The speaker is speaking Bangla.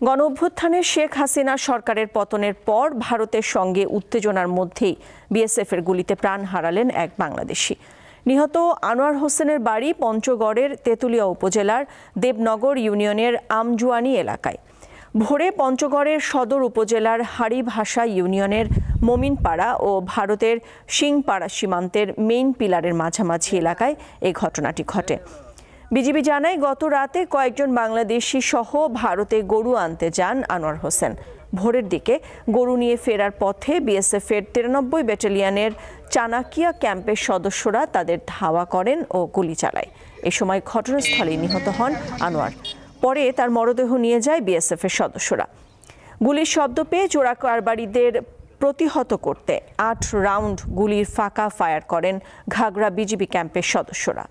গণঅভ্যুত্থানে শেখ হাসিনা সরকারের পতনের পর ভারতের সঙ্গে উত্তেজনার মধ্যেই বিএসএফের গুলিতে প্রাণ হারালেন এক বাংলাদেশি। নিহত আনোয়ার হোসেনের বাড়ি পঞ্চগড়ের তেঁতুলিয়া উপজেলার দেবনগর ইউনিয়নের আমজুয়ানি এলাকায়। ভোরে পঞ্চগড়ের সদর উপজেলার হাড়িভাষা ইউনিয়নের মমিনপাড়া ও ভারতের সিংপাড়া সীমান্তের মেইন পিলারের মাঝামাঝি এলাকায় এই ঘটনাটি ঘটে। বিজিবি জানায়, গত রাতে কয়েকজন বাংলাদেশি সহ ভারতে গরু আনতে যান আনোয়ার হোসেন। ভোরের দিকে গরু নিয়ে ফেরার পথে বিএসএফের 93 ব্যাটালিয়নের চানাকিয়া ক্যাম্পের সদস্যরা তাদের ধাওয়া করেন ও গুলি চালায়। এ সময় ঘটনাস্থলে নিহত হন আনোয়ার। পরে তার মরদেহ নিয়ে যায় বিএসএফের সদস্যরা। গুলির শব্দ পেয়ে চোরাকারবারিদের প্রতিহত করতে 8 রাউন্ড গুলির ফাঁকা ফায়ার করেন ঘাগড়া বিজিবি ক্যাম্পের সদস্যরা।